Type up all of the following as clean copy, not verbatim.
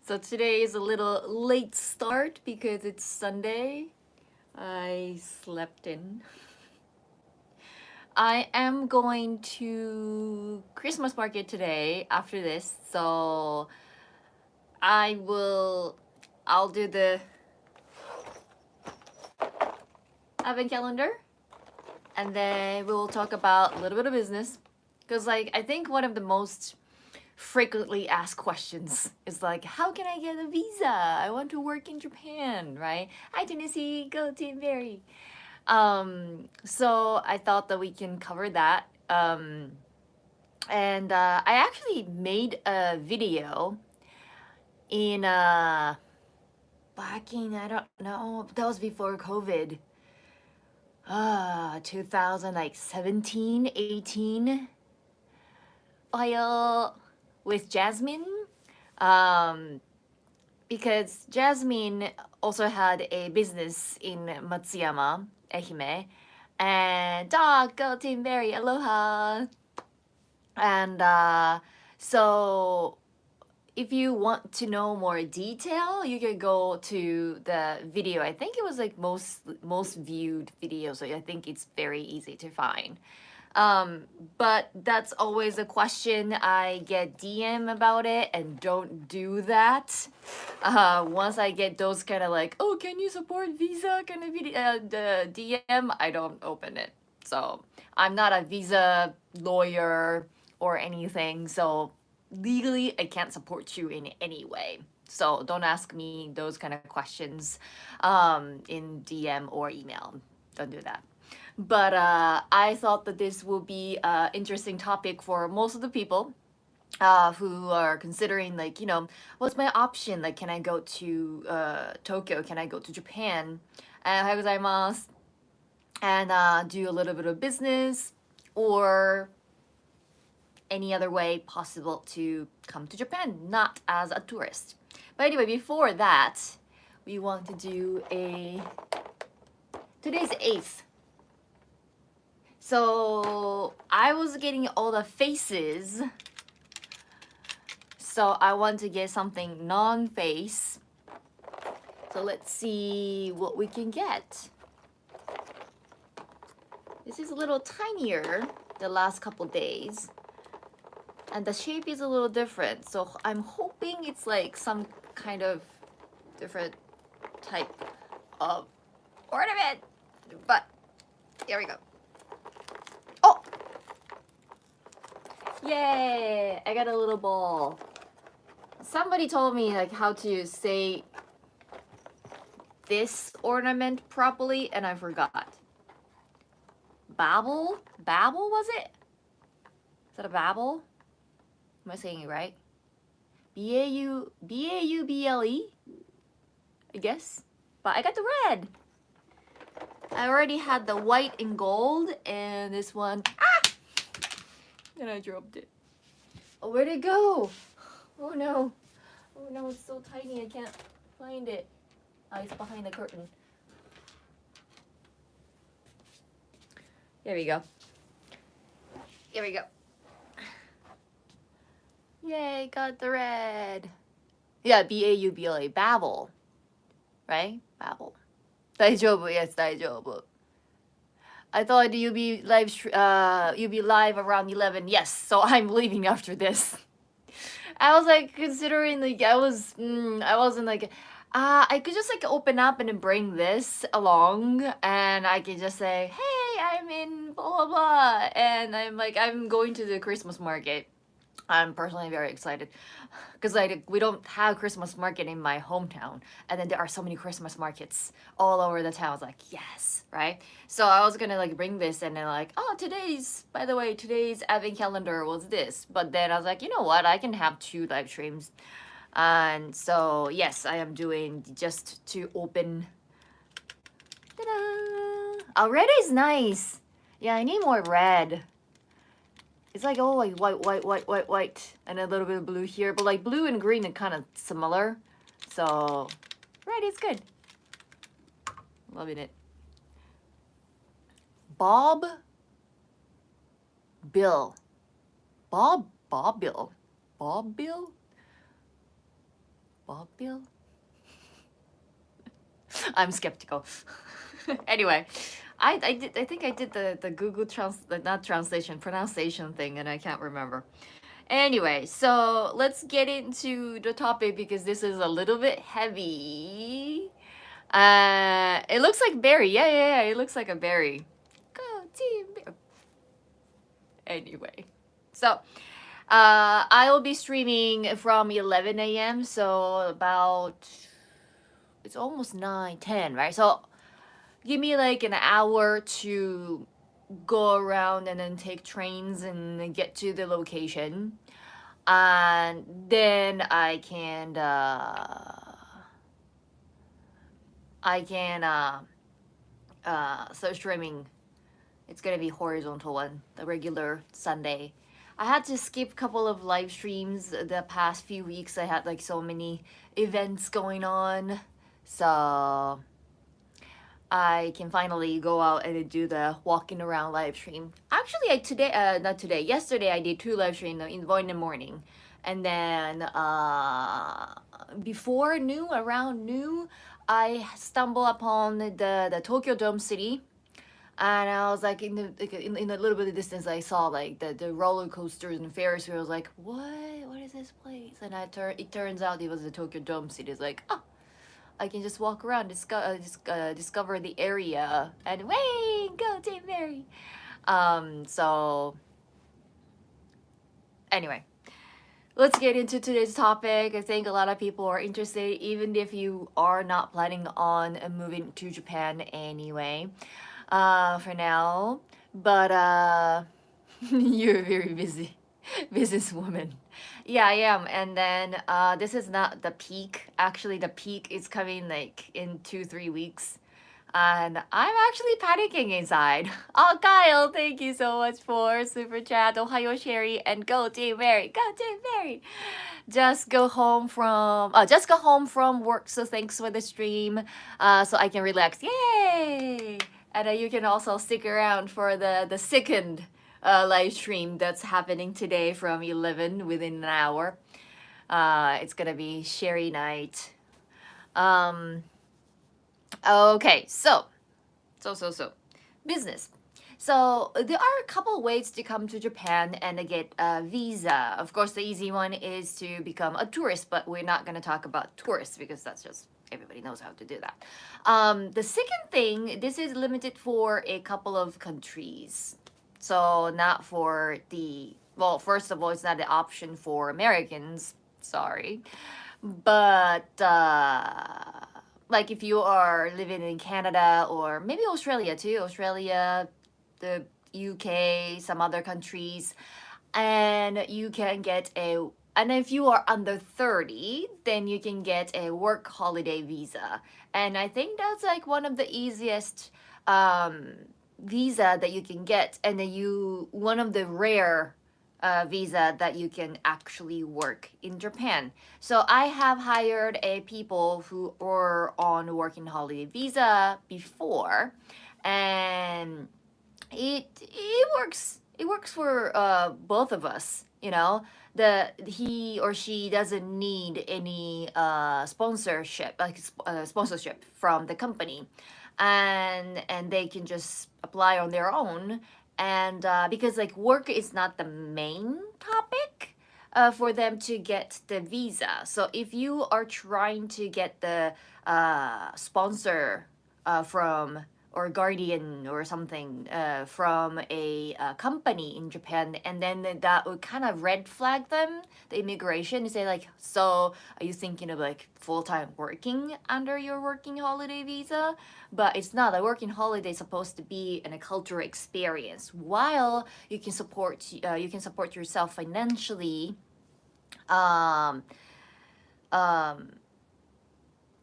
So today is a little late start because it's Sunday. I slept in. I am going to Christmas market today after this, so I'll do the advent calendar and then we'll talk about a little bit of business because I think one of the most frequently asked questions is like, how can I get a visa? I want to work in Japan, right? Hi Tennessee, go Team Berry. So I thought that we can cover that. And I actually made a video in back in, I don't know, that was before COVID. 2017, 18. Oil with Jasmine. Um, because Jasmine also had a business in Matsuyama, Ehime. And go Team Berry, aloha. And so if you want to know more detail, you can go to the video. I think it was like most viewed video, so I think it's very easy to find. But that's always a question. I get DM about it and don't do that. Once I get those kind of like, oh, can you support Visa kind of video, the DM, I don't open it. So I'm not a Visa lawyer or anything. So legally, I can't support you in any way. So don't ask me those kind of questions in DM or email. Don't do that. But I thought that this will be an interesting topic for most of the people who are considering, like, what's my option? Like, can I go to Tokyo? Can I go to Japan? Ohayou gozaimasu. And do a little bit of business or any other way possible to come to Japan, not as a tourist. But anyway, before that, we want to do today's 8th. So I was getting all the faces. So I want to get something non-face. So let's see what we can get. This is a little tinier the last couple days. And the shape is a little different. So I'm hoping it's like some kind of different type of ornament. But here we go. Oh! Yay! I got a little ball. Somebody told me like how to say this ornament properly and I forgot. Babble? Babble was it? Is that a babble? Am I saying it right? B-A-U-B-L-E? I guess. But I got the red. I already had the white and gold and this one. Ah! And I dropped it. Oh, where'd it go? Oh no. Oh no, it's so tiny I can't find it. Oh, it's behind the curtain. There we go. Here we go. Yay, got the red. Yeah, B-A-U-B-L-A, babble. Right? Babble. 大丈夫, yes, 大丈夫. I thought you'd be live around 11. Yes, so I'm leaving after this. I was like considering like I wasn't like I could just like open up and then bring this along and I could just say, hey, I'm in blah blah blah, and I'm going to the Christmas market. I'm personally very excited because we don't have Christmas market in my hometown, and then there are so many Christmas markets all over the town. I was like, yes, right? So I was gonna like bring this and then like, oh, today's advent calendar was this, but then I was like, you know what? I can have 2 live streams, and so yes, I am doing just to open. Ta-da! Oh, red is nice. Yeah, I need more red. It's like, oh, like white, and a little bit of blue here. But like blue and green are kind of similar. So, red is good. Loving it. Bob Bill. Bob Bill. Bob Bill? Bob Bill? I'm skeptical. Anyway, I think I did the Google not translation, pronunciation thing, and I can't remember. Anyway, so let's get into the topic because this is a little bit heavy. It looks like berry. Yeah. It looks like a berry. Go team berry. Anyway, so I will be streaming from 11 a.m. So about it's almost 9:10, right? So give me like an hour to go around and then take trains and get to the location, and then I can start streaming. It's gonna be horizontal one, the regular Sunday. I had to skip a couple of live streams the past few weeks. I had like so many events going on, so I can finally go out and do the walking around live stream. Actually, not today, yesterday I did two live streams one in the morning. And then before noon, around noon, I stumbled upon the Tokyo Dome City. And I was like in a little bit of distance, I saw like the roller coasters and Ferris wheel. I was like, what is this place? And it turns out it was the Tokyo Dome City. It's like, oh, I can just walk around, discover the area, and way go Team Mary. So anyway, let's get into today's topic. I think a lot of people are interested, even if you are not planning on moving to Japan anyway. For now, but you're very busy businesswoman. Yeah, I am. And then this is not the peak. Actually, the peak is coming like in 2-3 weeks. And I'm actually panicking inside. Oh, Kyle, thank you so much for super chat. Ohio Sherry and go Team Mary. Go Team Mary. Just go home from work. So thanks for the stream. So I can relax. Yay! And you can also stick around for the second live stream that's happening today from 11 within an hour. It's gonna be Sherry night. Okay, so business. So there are a couple ways to come to Japan and get a visa. Of course, the easy one is to become a tourist, but we're not gonna talk about tourists because that's just everybody knows how to do that. The second thing, this is limited for a couple of countries. So not for well, first of all, it's not an option for Americans. Sorry. But like if you are living in Canada or maybe Australia too, Australia, the UK, some other countries, and you can get and if you are under 30, then you can get a work holiday visa. And I think that's like one of the easiest visa that you can get, and then one of the rare visa that you can actually work in Japan. So I have hired a people who are on working holiday visa before, and it works. It works for both of us. You know, he or she doesn't need any sponsorship from the company, and they can just apply on their own. And because like work is not the main topic for them to get the visa. So if you are trying to get the sponsor from or guardian or something from a company in Japan, and then that would kind of red flag them, the immigration, to say like, so are you thinking of like full-time working under your working holiday visa? But it's not. A working holiday is supposed to be a cultural experience, while you can support yourself financially um, um,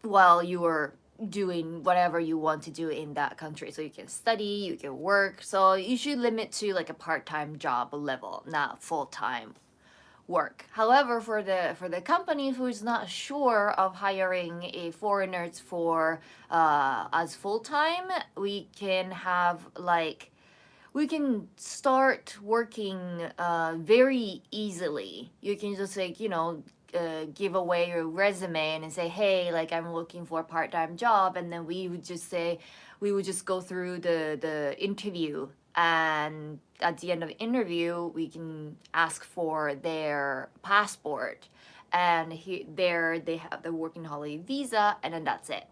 while you are doing whatever you want to do in that country. So you can study, you can work. So you should limit to like a part-time job level, not full-time work. However, for the company who's not sure of hiring a foreigners for as full-time, we can start working very easily. You can just like give away your resume and say, hey, like I'm looking for a part-time job, and then we would just go through the interview, and at the end of the interview we can ask for their passport, and there they have the working holiday visa, and then that's it,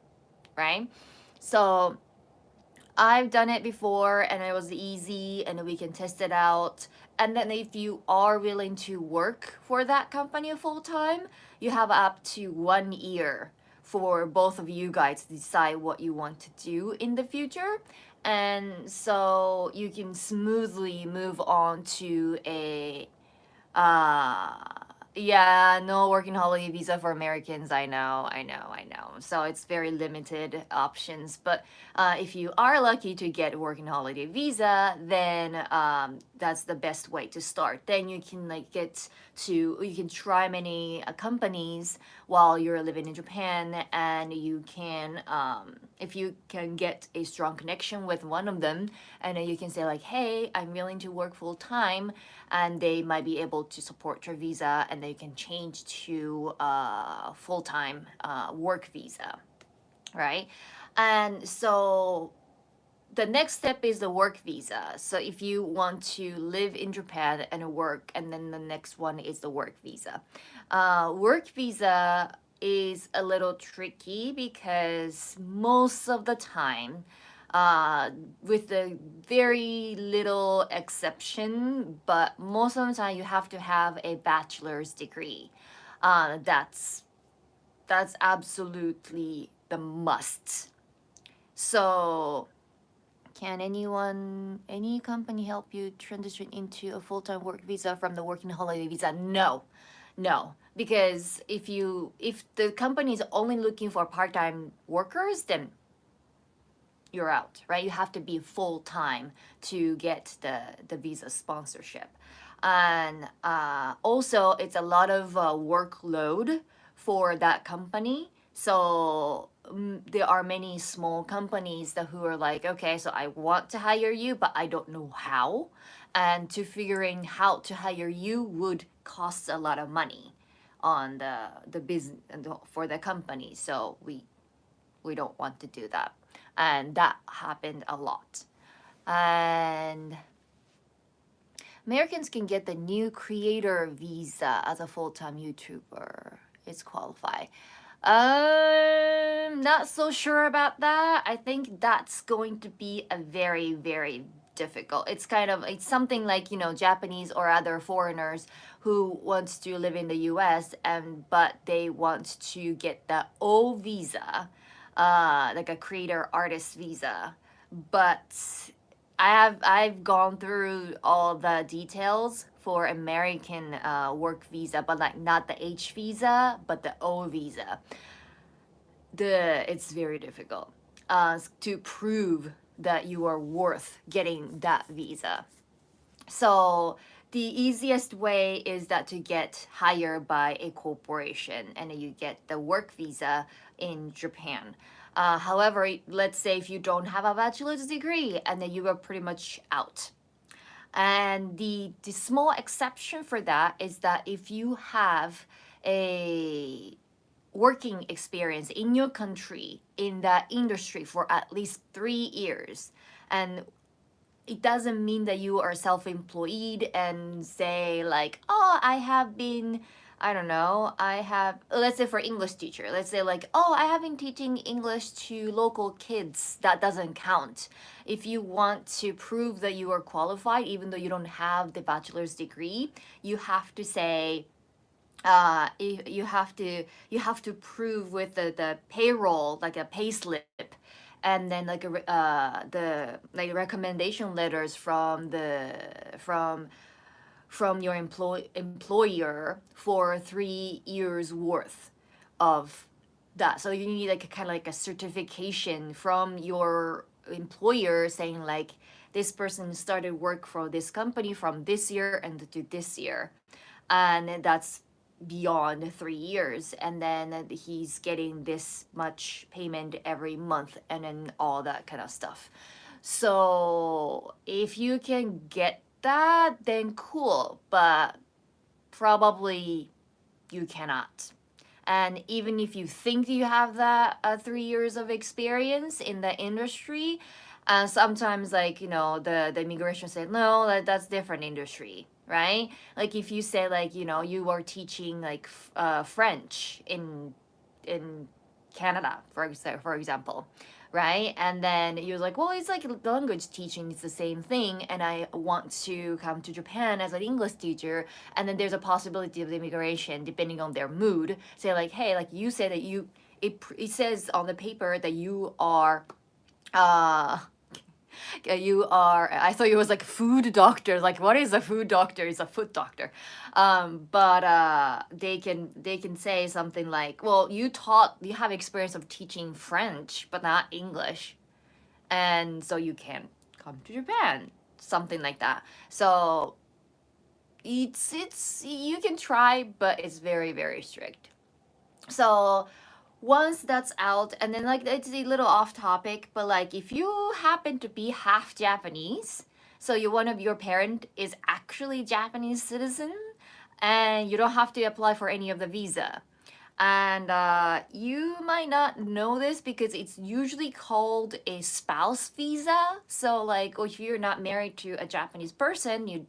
right? So I've done it before and it was easy and we can test it out. And then if you are willing to work for that company full time, you have up to 1 year for both of you guys to decide what you want to do in the future. And so you can smoothly move on to a uh, yeah, no working holiday visa for Americans. I know. So it's very limited options. But if you are lucky to get working holiday visa, then that's the best way to start. Then you can you can try many companies while you're living in Japan, and you can if you can get a strong connection with one of them, and then you can say like, hey, I'm willing to work full time, and they might be able to support your visa, and they can change to full-time work visa, right? And so the next step is the work visa. So if you want to live in Japan and work, and then the next one is the work visa. Work visa is a little tricky because most of the time, with the very little exception, but most of the time you have to have a bachelor's degree. That's absolutely the must. So can any company help you transition into a full-time work visa from the working holiday visa? No, no, because if the company is only looking for part-time workers, then you're out, right? You have to be full-time to get the visa sponsorship. And also, it's a lot of workload for that company. So there are many small companies who are like, okay, so I want to hire you, but I don't know how. And to figuring how to hire you would cost a lot of money on the business for the company. So we don't want to do that. And that happened a lot. And Americans can get the new creator visa as a full-time YouTuber. It's qualified. Not so sure about that. I think that's going to be a very, very difficult. It's something like, Japanese or other foreigners who wants to live in the US, but they want to get the O visa, like a creator artist visa. But I've gone through all the details for American work visa, but like not the H visa, but the O visa. It's very difficult to prove that you are worth getting that visa. So the easiest way is that to get hired by a corporation, and you get the work visa in Japan. However, let's say if you don't have a bachelor's degree, and then you are pretty much out. And the small exception for that is that if you have a working experience in your country in that industry for at least 3 years, and it doesn't mean that you are self-employed and say like, oh, I have been, I don't know, let's say for English teacher, let's say like, oh, I have been teaching English to local kids. That doesn't count. If you want to prove that you are qualified, even though you don't have the bachelor's degree, you have to say, you have to prove with the payroll, like a pay slip, and then like the like recommendation letters from your employer for 3 years worth of that. So you need like a kind of like a certification from your employer saying like, this person started work for this company from this year and to this year, and that's beyond 3 years, and then he's getting this much payment every month, and then all that kind of stuff. So if you can get that, then cool, but probably you cannot. And even if you think you have that 3 years of experience in the industry, sometimes like the immigration say no, that's different industry, right? Like if you say like you are teaching like French in Canada, for example, right? And then you're like, well, it's like language teaching is the same thing, and I want to come to Japan as an English teacher, and then there's a possibility of the immigration depending on their mood. Say like, hey, like you say that it says on the paper that you are uh you are, I thought it was like food doctor, like what is a food doctor? It's a food doctor. But they can say something like, well, you have experience of teaching French but not English, and so you can come to Japan, something like that. So it's you can try, but it's very, very strict. So once that's out, and then like it's a little off topic, but like if you happen to be half Japanese, so one of your parent is actually Japanese citizen, and you don't have to apply for any of the visa. And you might not know this because it's usually called a spouse visa. So like if you're not married to a Japanese person, you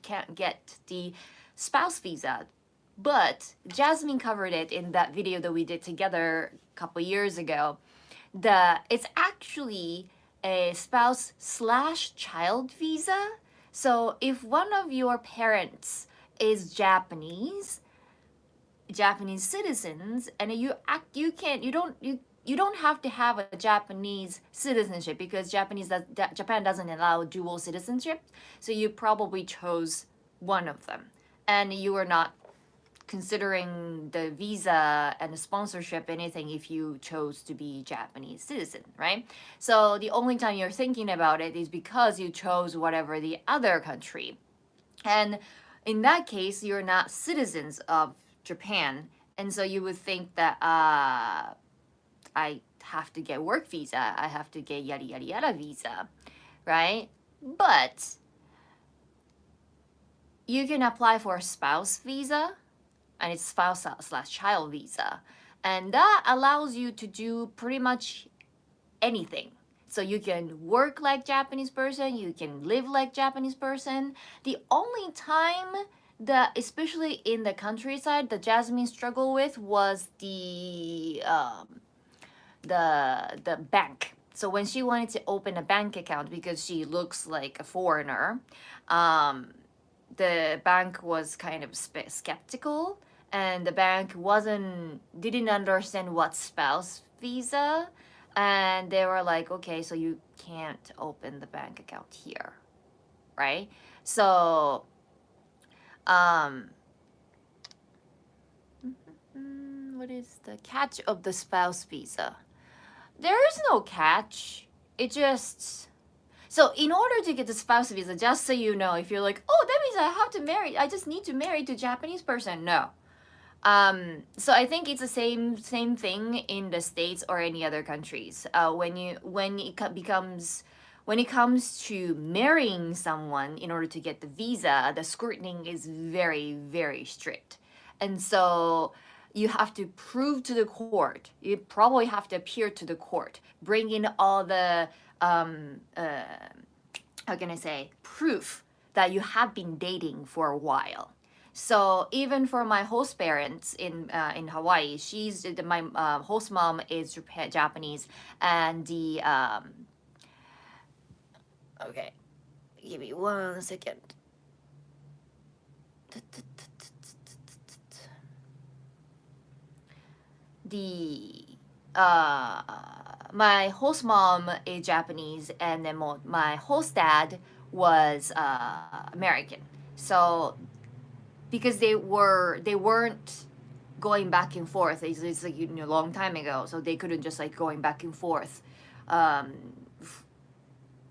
can't get the spouse visa. But Jasmine covered it in that video that we did together a couple years ago. It's actually a spouse slash child visa. So if one of your parents is Japanese citizens, and you don't have to have a Japanese citizenship because Japan doesn't allow dual citizenship. So you probably chose one of them, and you are not considering the visa and the sponsorship anything if you chose to be Japanese citizen, right? So the only time you're thinking about it is because you chose whatever the other country. And in that case, you're not citizens of Japan. And so you would think that I have to get work visa, I have to get yada yada yada visa, right? But you can apply for a spouse visa, and it's spouse slash child visa. And that allows you to do pretty much anything. So you can work like Japanese person, you can live like Japanese person. The only time that, especially in the countryside, the Jasmine struggle with was the bank. So when she wanted to open a bank account because she looks like a foreigner, the bank was kind of skeptical, and the bank didn't understand what spouse visa, and they were like, okay, so you can't open the bank account here, right? So what is the catch of the spouse visa? There is no catch. It just, so in order to get the spouse visa, just so you know, if you're like, oh, that means I just need to marry to Japanese person. No. So I think it's the same thing in the States or any other countries. When it comes to marrying someone in order to get the visa, the scrutiny is very, very strict. And so you have to prove to the court. You probably have to appear to the court, bring in all the how can I say, proof that you have been dating for a while. So even for my host parents in Hawaii, my host mom is Japanese, and the okay, give me 1 second. The my host mom is Japanese, and then my host dad was American. So because they weren't going back and forth, it's like a long time ago, so they couldn't just like going back and forth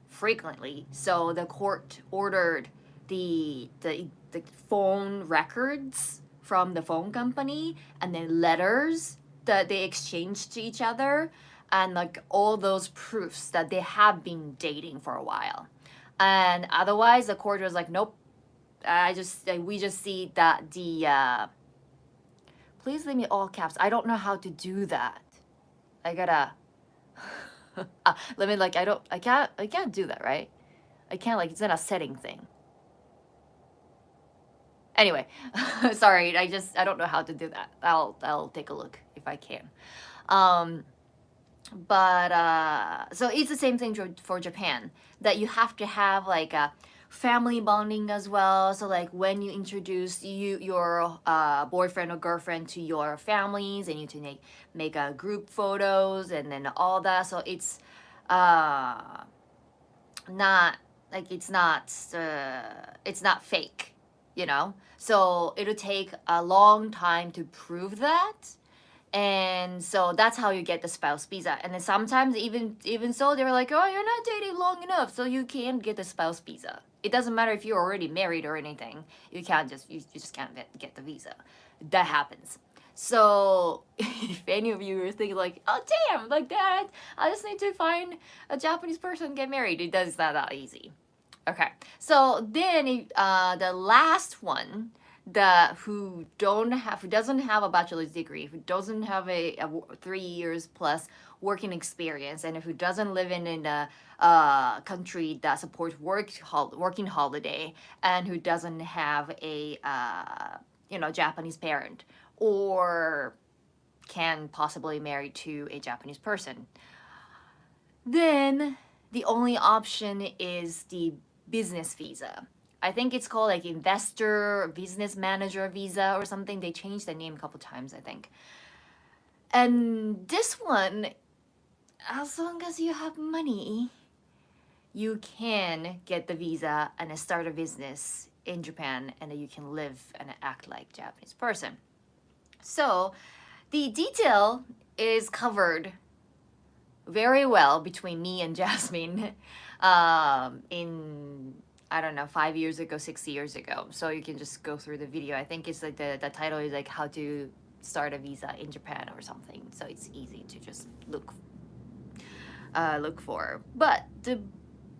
frequently. So the court ordered the phone records from the phone company, and then letters that they exchanged to each other, and like all those proofs that they have been dating for a while. And otherwise the court was like, nope, we just see that Please leave me all caps. I don't know how to do that. I gotta let me like I can't do that, right? I can't like it's not a setting thing. Anyway, sorry, I don't know how to do that. I'll take a look if I can. Um but so it's the same thing for Japan, that you have to have like a family bonding as well. So like when you introduce your boyfriend or girlfriend to your families, and you to make a group photos and then all that. So uh not like it's not fake, you know. So it'll take a long time to prove that, and so that's how you get the spouse visa. And then sometimes even so they're like, oh, you're not dating long enough, so you can't get the spouse visa. It doesn't matter if you're already married or anything. You can't you just can't get the visa. That happens. So if any of you are thinking like, oh damn, like that, I just need to find a Japanese person and get married, it does not that easy. Okay, so then the last one, the who doesn't have a bachelor's degree, who doesn't have a 3 years plus working experience, and who doesn't live in a country that supports working holiday, and who doesn't have a Japanese parent, or can possibly marry to a Japanese person, then the only option is the business visa. I think it's called like investor business manager visa or something. They changed the name a couple times, I think. And this one, as long as you have money, you can get the visa and start a business in Japan, and you can live and act like Japanese person. So the detail is covered very well between me and Jasmine in, I don't know, 5 years ago, 6 years ago. So you can just go through the video. I think it's like the title is like how to start a visa in Japan or something. So it's easy to just look for. But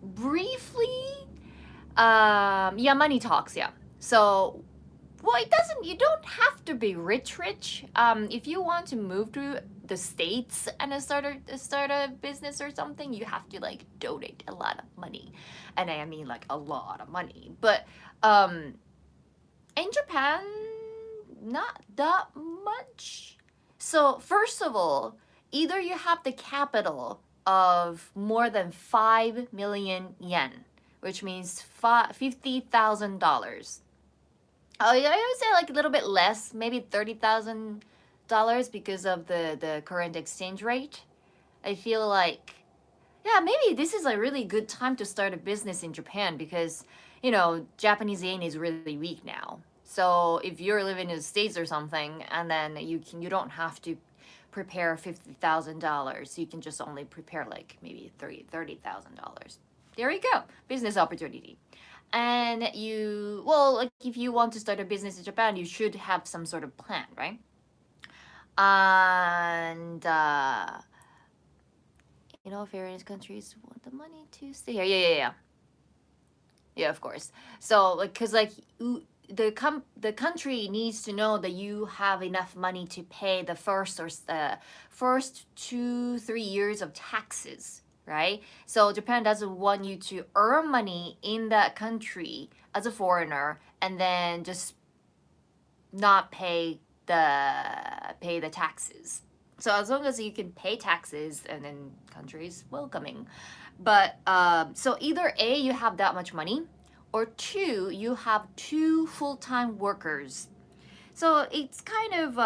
briefly, yeah, money talks. Yeah. So well, you don't have to be rich. If you want to move to the States and start a business or something, you have to like donate a lot of money. And I mean like a lot of money. But in Japan, not that much. So first of all, either you have the capital of more than 5 million yen, which means $50,000. Oh, yeah, I would say like a little bit less, maybe $30,000 because of the current exchange rate. I feel like, yeah, maybe this is a really good time to start a business in Japan because, Japanese yen is really weak now. So if you're living in the States or something, and then you don't have to prepare $50,000. You can just only prepare like maybe $30,000. There you go, business opportunity. And like if you want to start a business in Japan, you should have some sort of plan, right? And various countries want the money to stay here. Yeah, of course. So like, cause like the country needs to know that you have enough money to pay the first 2-3 years of taxes, right? So Japan doesn't want you to earn money in that country as a foreigner and then just not pay the taxes. So as long as you can pay taxes, and then country is welcoming. But so either A, you have that much money, or two, you have two full-time workers. So it's kind of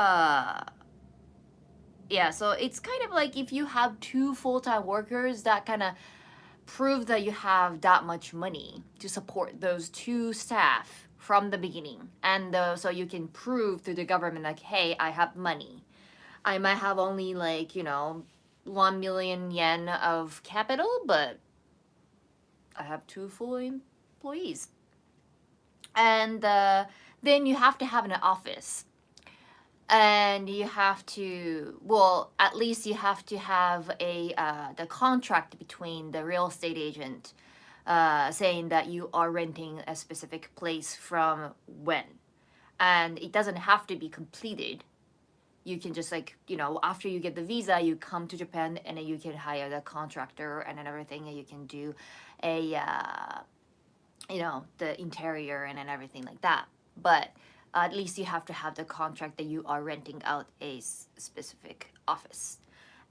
so it's kind of like if you have two full-time workers, that kind of prove that you have that much money to support those two staff from the beginning. And so you can prove to the government like, hey, I have money. I might have only like 1 million yen of capital, but I have two full employees. And then you have to have an office, and you have to, well, at least you have to have the contract between the real estate agent saying that you are renting a specific place from when. And it doesn't have to be completed you can just like, after you get the visa, you come to Japan and then you can hire the contractor and then everything, and you can do a the interior and then everything like that. But at least you have to have the contract that you are renting out a specific office.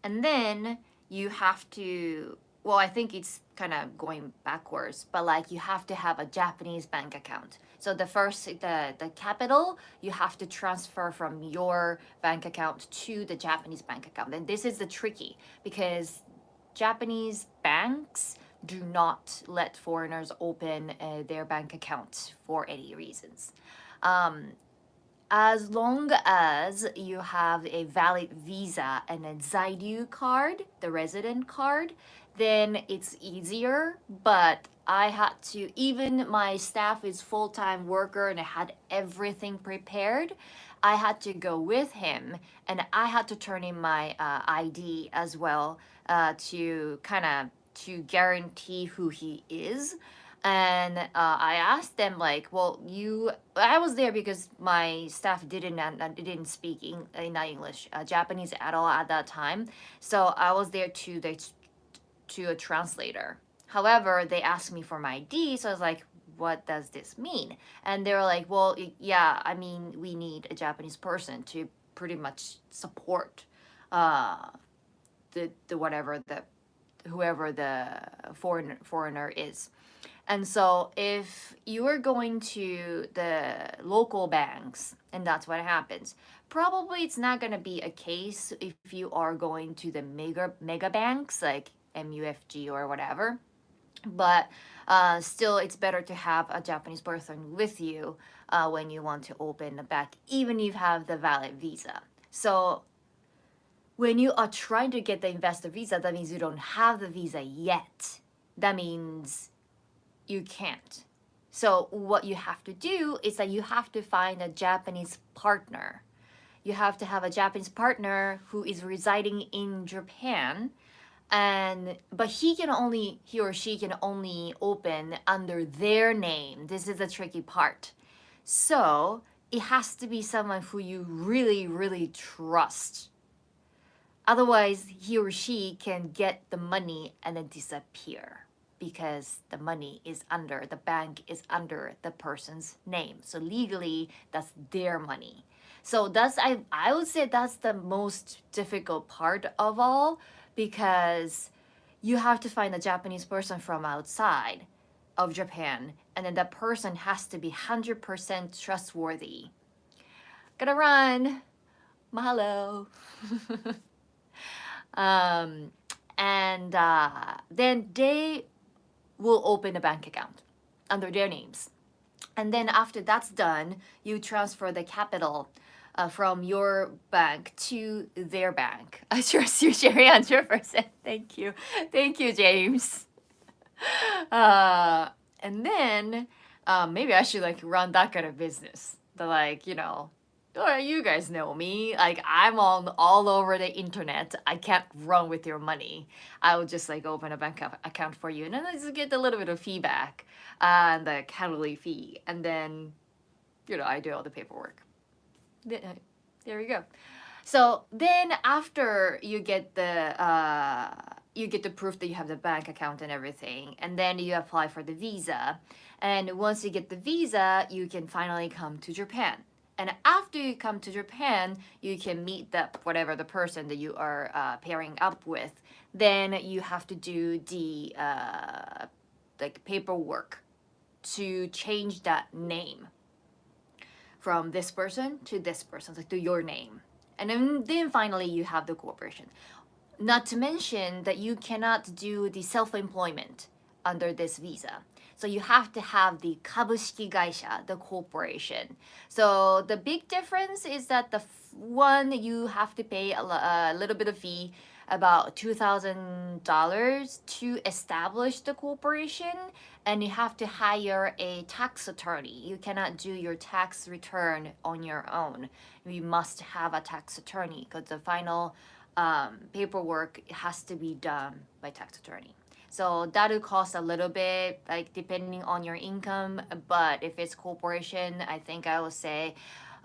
And then you have to, well, I think it's kind of going backwards, but like you have to have a Japanese bank account. So the capital, you have to transfer from your bank account to the Japanese bank account. And this is the tricky, because Japanese banks do not let foreigners open their bank accounts for any reasons. Um, as long as you have a valid visa and a Zairyu card, the resident card, then it's easier. But I had to, even my staff is full-time worker and I had everything prepared. I had to go with him and I had to turn in my ID as well to kind of to guarantee who he is. And I asked them like, well, I was there because my staff didn't speak not English, Japanese at all at that time. So I was there to a translator. However, they asked me for my ID, so I was like, what does this mean? And they were like, well, yeah, I mean, we need a Japanese person to pretty much support uh, the whatever the whoever the foreigner is. And so if you are going to the local banks, and that's what happens, probably it's not going to be a case if you are going to the mega banks like MUFG or whatever. But still, it's better to have a Japanese person with you when you want to open a bank, even if you have the valid visa. So when you are trying to get the investor visa, that means you don't have the visa yet. That means you can't. So what you have to do is that you have to find a Japanese partner. You have to have a Japanese partner who is residing in Japan, but he or she can only open under their name. This is the tricky part. So it has to be someone who you really, really trust. Otherwise, he or she can get the money and then disappear because the bank is under the person's name. So legally, that's their money. So I would say that's the most difficult part of all, because you have to find a Japanese person from outside of Japan, and then that person has to be 100% trustworthy. Gotta run. Mahalo. And then they will open a bank account under their names. And then after that's done, you transfer the capital from your bank to their bank. I trust you, Sherry, 100%. Thank you. Thank you, James. And then maybe I should like run that kind of business. The like, oh, you guys know me. Like I'm on all over the internet. I can't run with your money. I will just like open a bank account for you, and then I just get a little bit of feedback and the quarterly fee, and then I do all the paperwork. There we go. So then after you get the proof that you have the bank account and everything, and then you apply for the visa. And once you get the visa, you can finally come to Japan. And after you come to Japan, you can meet whatever the person that you are pairing up with. Then you have to do the like paperwork to change that name from this person to this person, like to your name. And then finally you have the corporation. Not to mention that you cannot do the self-employment under this visa. So you have to have the kabushiki gaisha, the corporation. So the big difference is that the one you have to pay a little bit of fee, about $2,000 to establish the corporation, and you have to hire a tax attorney. You cannot do your tax return on your own. You must have a tax attorney because the final paperwork has to be done by tax attorney. So that will cost a little bit, like depending on your income. But if it's corporation, I think I would say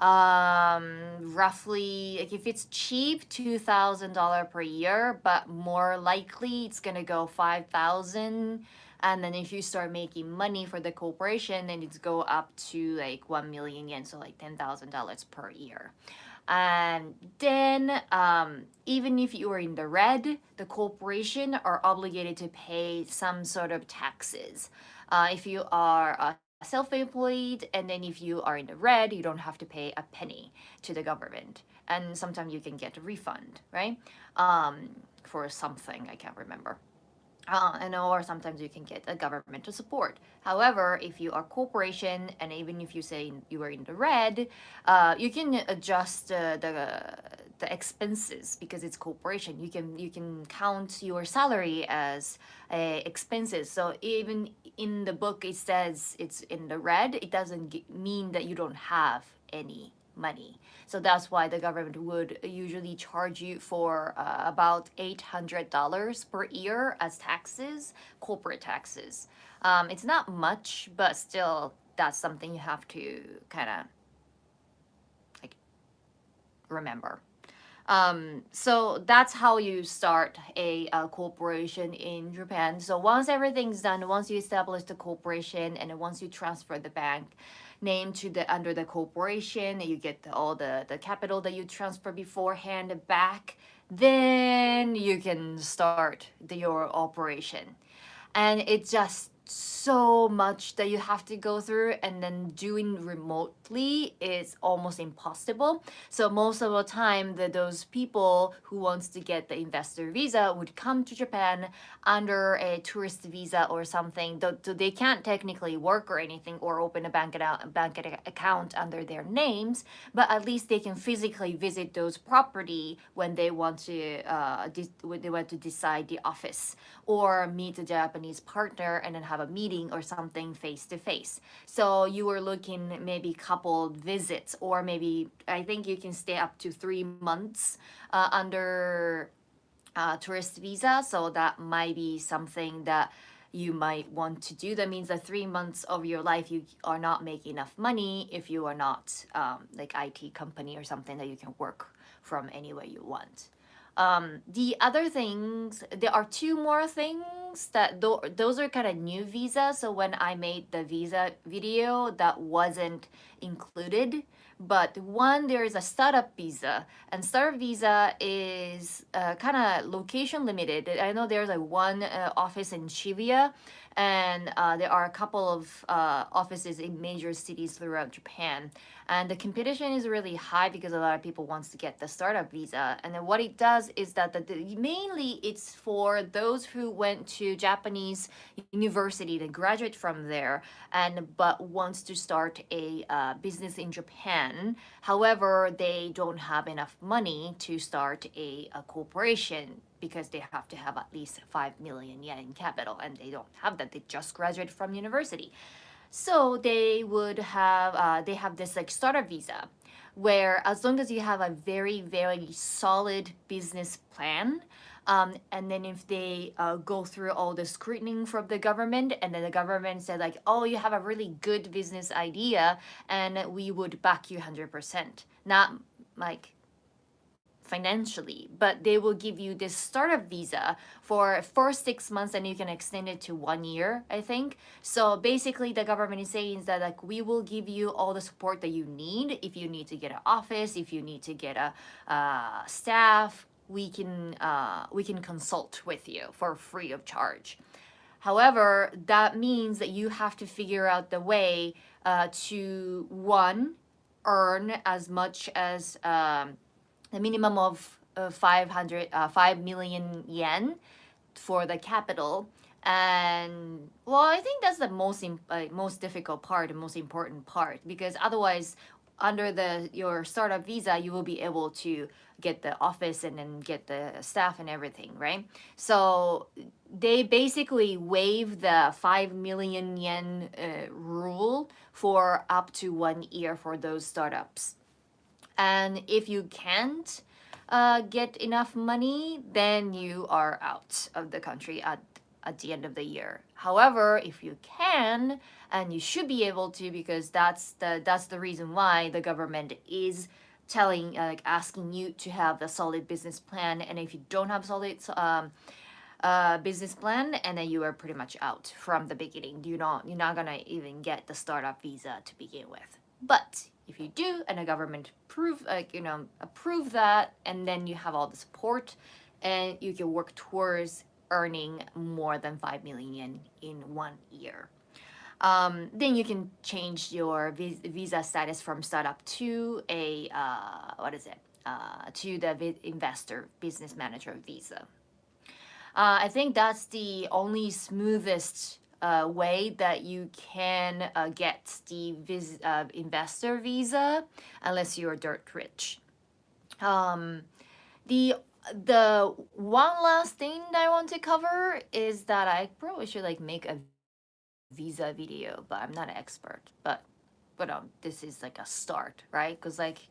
roughly, like if it's cheap, $2,000 per year, but more likely it's gonna go 5,000. And then if you start making money for the corporation, then it's go up to like 1 million yen, so like $10,000 per year. And then, even if you are in the red, the corporation are obligated to pay some sort of taxes. If you are self-employed, and then if you are in the red, you don't have to pay a penny to the government. And sometimes you can get a refund, right? For something, I can't remember. And or sometimes you can get a governmental support. However, if you are corporation and even if you say you are in the red, you can adjust the expenses because it's corporation. You can count your salary as expenses. So even in the book it says it's in the red, it doesn't mean that you don't have any money. So that's why the government would usually charge you for about $800 per year as taxes, corporate taxes. It's not much, but still, that's something you have to kind of like remember. So that's how you start a corporation in Japan. So once everything's done, once you establish the corporation and then once you transfer the bank name to the under the corporation, you get all the capital that you transfer beforehand back, then you can start your operation. And it's just so much that you have to go through, and then doing remotely is almost impossible. So most of the time those people who wants to get the investor visa would come to Japan under a tourist visa or something, though they can't technically work or anything or open a bank account under their names, but at least they can physically visit those property when they want to when they want to decide the office or meet a Japanese partner and then have a meeting or something face to face. So you were looking maybe coupled visits, or maybe I think you can stay up to 3 months under tourist visa. So that might be something that you might want to do. That means that 3 months of your life you are not making enough money if you are not like IT company or something that you can work from anywhere you want. The other things, there are two more things that those are kind of new visas. So when I made the visa video, that wasn't included. But one, there is a startup visa, and startup visa is kind of location limited. I know there's like one office in Shibuya, and there are a couple of offices in major cities throughout Japan. And the competition is really high because a lot of people wants to get the startup visa. And then what it does is that mainly it's for those who went to Japanese university to graduate from there and but wants to start a business in Japan. However, they don't have enough money to start a corporation because they have to have at least 5 million yen in capital, and they don't have that. They just graduated from university. So they have this like startup visa where as long as you have a very, very solid business plan, and then if they go through all the scrutiny from the government, and then the government said like, oh, you have a really good business idea, and we would back you 100%. Not like financially, but they will give you this startup visa for first 6 months, and you can extend it to 1 year, I think. So basically the government is saying that like we will give you all the support that you need. If you need to get an office, if you need to get a staff, we can consult with you for free of charge. However, that means that you have to figure out the way to one, earn as much as the minimum of 5 million yen for the capital. And well, I think that's the most difficult part, the most important part, because otherwise under your startup visa you will be able to get the office and then get the staff and everything, right? So they basically waive the 5 million yen rule for up to 1 year for those startups. And if you can't get enough money, then you are out of the country at the end of the year. However, if you can, and you should be able to, because that's the reason why the government is telling, like asking you to have a solid business plan. And if you don't have solid business plan, and then you are pretty much out from the beginning. You're not gonna even get the startup visa to begin with. But if you do, and the government approve that, and then you have all the support, and you can work towards earning more than 5 million in 1 year. Then you can change your visa status from startup to a to the investor business manager visa. I think that's the only smoothest way that you can get the investor visa, unless you're dirt rich. The one last thing that I want to cover is that I probably should like make a visa video, but I'm not an expert. But this is like a start, right? Because like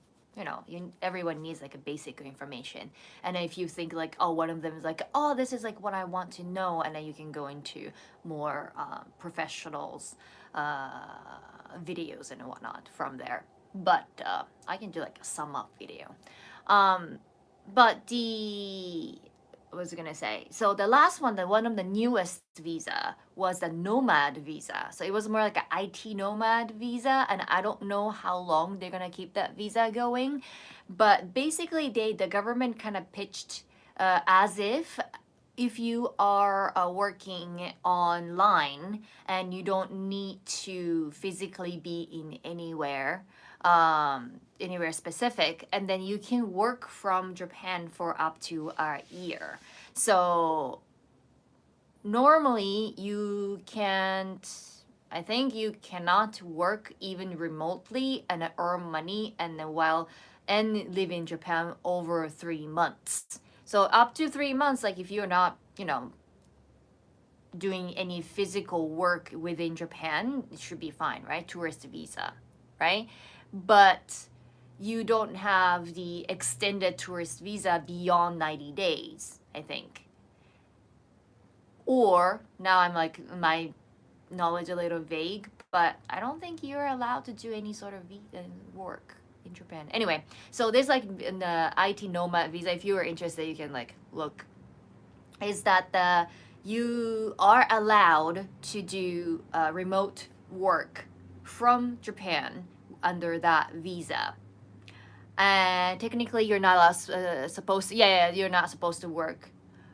everyone needs like a basic information, and if you think like, oh, one of them is like, oh, this is like what I want to know, and then you can go into more professionals videos and whatnot from there. But I can do like a sum up video. But what was I gonna say? So the last one, one of the newest visa was the Nomad visa. So it was more like an IT nomad visa, and I don't know how long they're gonna keep that visa going. But basically, the government kind of pitched as if you are working online and you don't need to physically be in anywhere specific, and then you can work from Japan for up to a year. So normally I think you cannot work even remotely and earn money and live in Japan over 3 months. So up to 3 months, like if you're not, doing any physical work within Japan, it should be fine, right? Tourist visa, right? But you don't have the extended tourist visa beyond 90 days, I think. Or now I'm like, my knowledge a little vague, but I don't think you're allowed to do any sort of work in Japan. Anyway, so there's like the IT nomad visa. If you are interested, you can like look. Is that you are allowed to do remote work from Japan under that visa. And technically, you're not supposed to. You're not supposed to work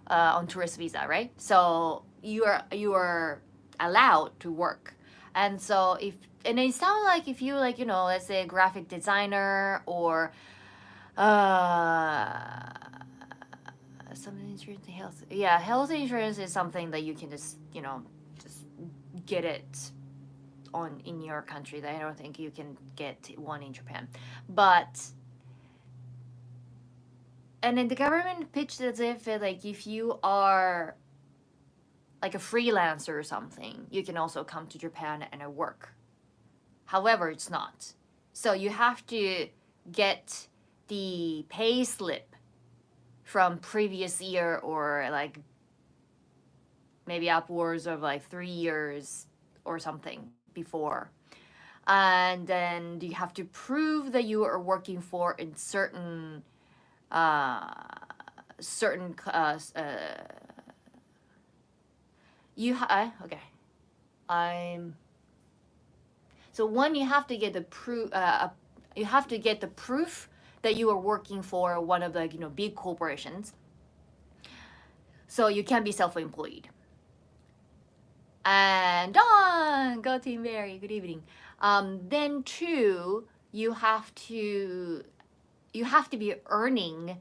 on tourist visa, right? So you are allowed to work, and so it sounds like if you like, let's say a graphic designer or some insurance, health insurance is something that you can just get it in your country. That I don't think you can get one in Japan, and then the government pitched as if like if you are like a freelancer or something, you can also come to Japan and work. However, it's not. So you have to get the pay slip from previous year, or like maybe upwards of like 3 years or something before. And then you have to prove that you are working for in certain okay. So one, you have to get the proof. You have to get the proof that you are working for one of the big corporations. So you can be self-employed. And go Team Berry. Good evening. Then two, you have to be earning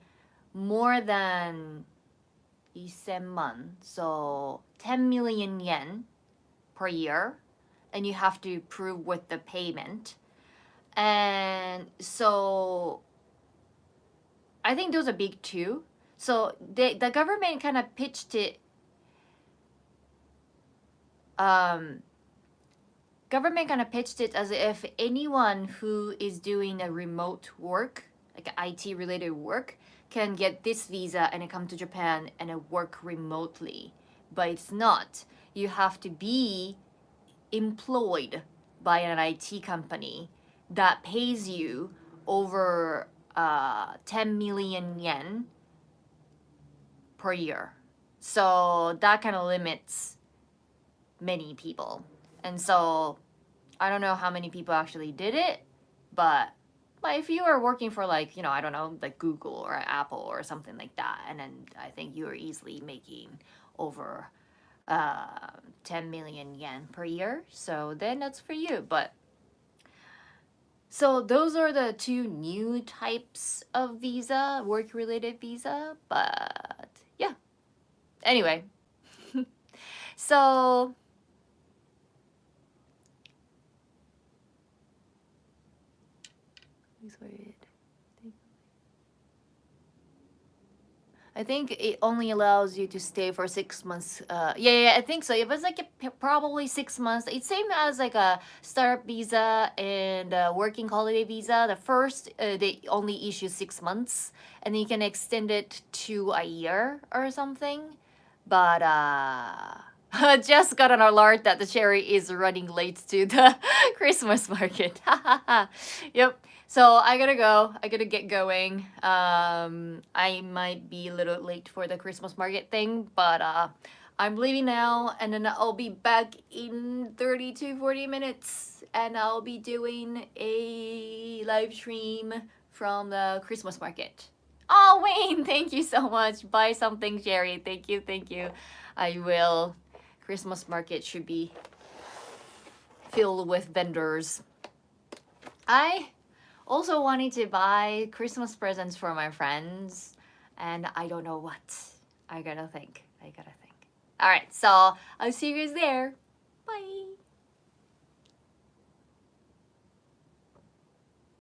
more than 1,000,000, so 10 million yen per year, and you have to prove with the payment. And so I think those are big too. So the government kind of pitched it. Government kind of pitched it as if anyone who is doing a remote work, like IT related work, can get this visa and come to Japan and work remotely but it's not. You have to be employed by an IT company that pays you over 10 million yen per year. So that kind of limits many people. And so I don't know how many people actually did it, but if you are working for like, I don't know, like Google or Apple or something like that, and then I think you are easily making over 10 million yen per year. So then that's for you. But so those are the two new types of visa, work-related visa. But yeah. Anyway, so I think it only allows you to stay for 6 months. Yeah, I think so. It was like probably 6 months. It's same as like a startup visa and a working holiday visa. The first, they only issue 6 months, and then you can extend it to a year or something. But just got an alert that the cherry is running late to the Christmas market. Yep. So I gotta go. I gotta get going. I might be a little late for the Christmas market thing, but I'm leaving now, and then I'll be back in 30 to 40 minutes, and I'll be doing a live stream from the Christmas market. Oh, Wayne, thank you so much. Buy something, Jerry. Thank you, thank you. I will. Christmas market should be filled with vendors. I also wanted to buy Christmas presents for my friends, and I don't know what. I gotta think. All right, so I'll see you guys there. Bye.